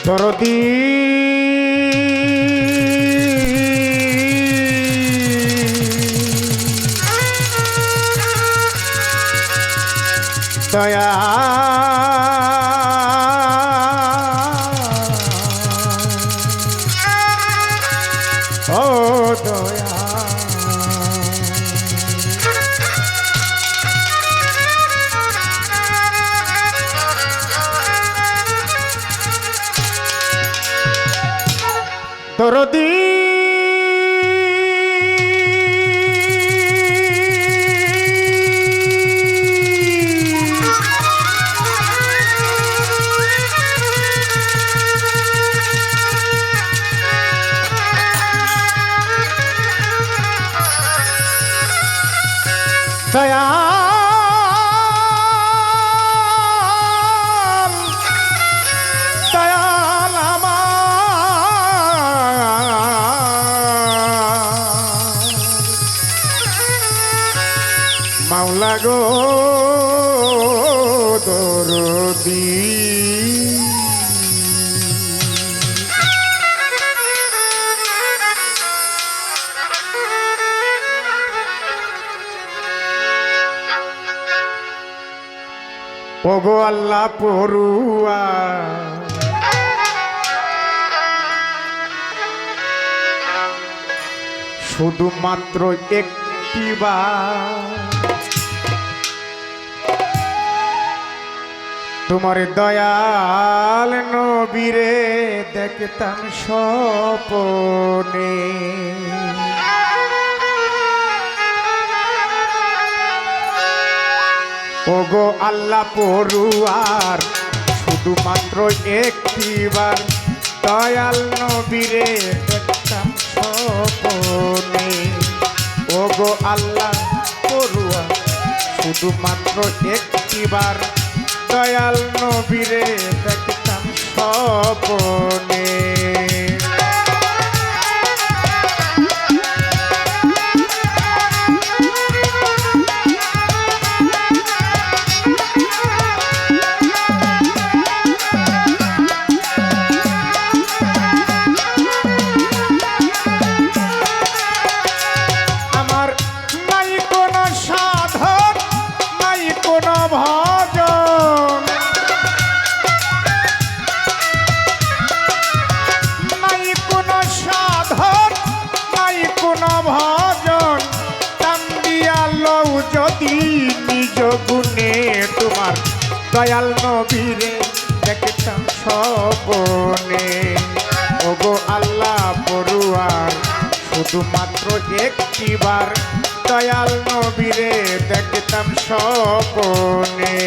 দরদি দয়া ও দয়া দরদি দয়া দয়াল মাওলা গো দরদি ওগো আল্লাহ পড়ুয়া শুধুমাত্র একটিবার তোমার দয়াল নবীরে দেখতাম স্বপ্নে ওগো আল্লাহ পড়ুয়ার শুধুমাত্র একটিবার দয়াল নবীরে দেখতাম স্বপ্নে ওগো আল্লাহ পড়ুয়া শুধুমাত্র একটিবার দয়াল নবীরে দেখতাম স্বপ্নে তোমার দয়াল নবীরে দেখতাম স্বপ্নে ওগো আল্লাহ পড়ুয়ার শুধুমাত্র একটিবার দয়াল নবীরে দেখতাম স্বপ্নে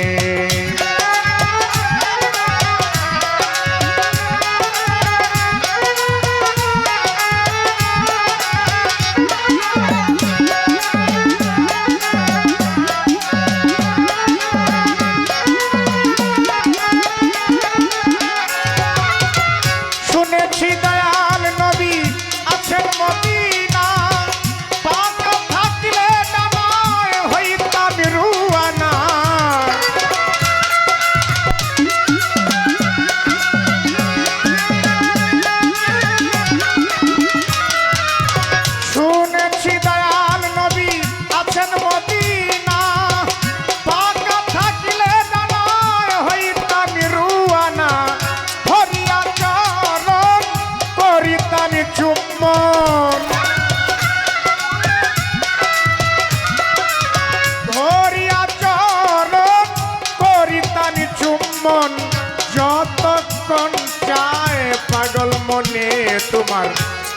যতক্ষণ চায় পাগল মনে তোমার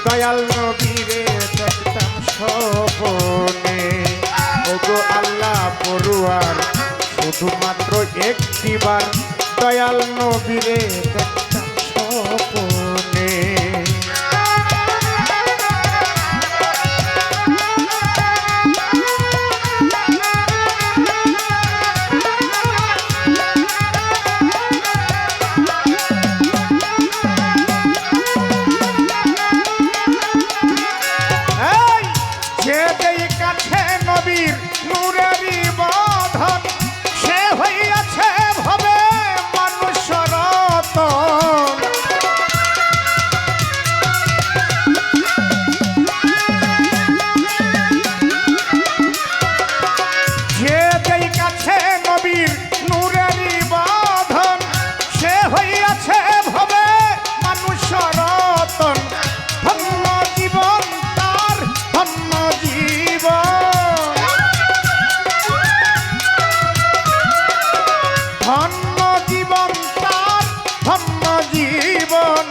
দয়াল নবীরে দেখতাম স্বপ্নে ওগো আল্লাহ পড়ুয়ার শুধুমাত্র একটিবার দয়াল নবীরে দেখতাম স্বপ্নে ধন্য জীবন তার, ধন্য জীবন,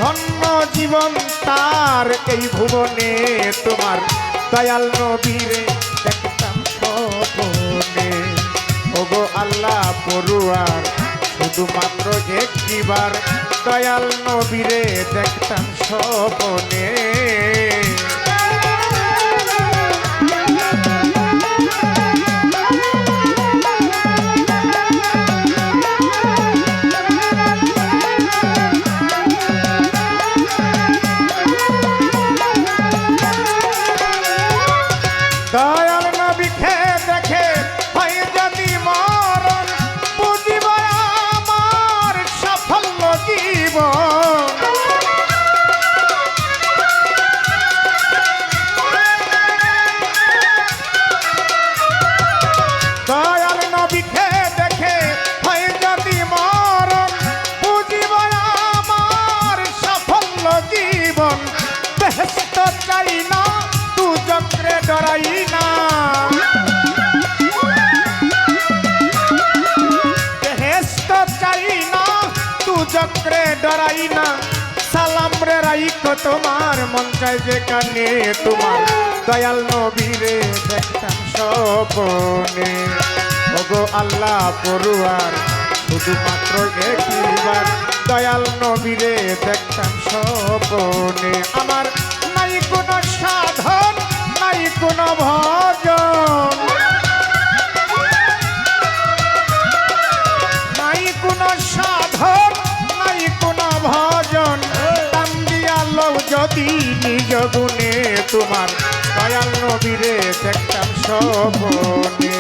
ধন্য জীবন তার, এই ভুবনে তোমার দয়াল নবীরে দেখতাম স্বপনে। ওগো আল্লাহ পড়ুয়ার শুধুমাত্র একটিবার দয়াল নবীরে দেখতাম স্বপনে। দয়াল নবীকে দেখে হয় যদি মরণ, বুঝিব আমার সাফল্য জীবন। দয়াল নবীকে দেখে হয় যদি মরণ, বুঝিব আমার সাফল্য জীবন। বেহেশত চাই না, তু চক্রে ডরাই না, বেহেশত চাই না, তু চক্রে ডরাই না। সালাম রে রাইখো তোমার মন চাই যেখানে তোমার দয়াল নবীরে দেখতাম স্বপনে। ওগো আল্লাহ পড়ুয়ার শুধুমাত্র একবার দয়াল নবীরে দেখতাম স্বপনে। আমার নাই কোনো সাধন, নাই কোনো ভজন, নাই কোনো সাধন, নাই কোনো ভজন। দাম দিয়া লও যদি নিজ গুণে তোমার দয়াল নবীরে দেখতাম স্বপনে।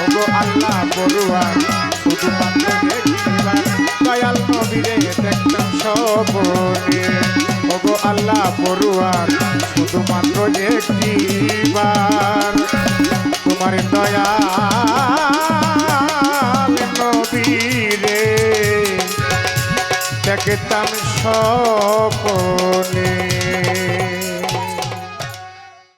ওগো আল্লাহ পড়ুয়ার শুধুমাত্র একবার দয়াল নবীরে দেখতাম স্বপনে। ওগো আল্লাহ পড়ুয়ার শুধুমাত্র একবার তোমার দয়াল নবীরে দেখতাম স্বপনে।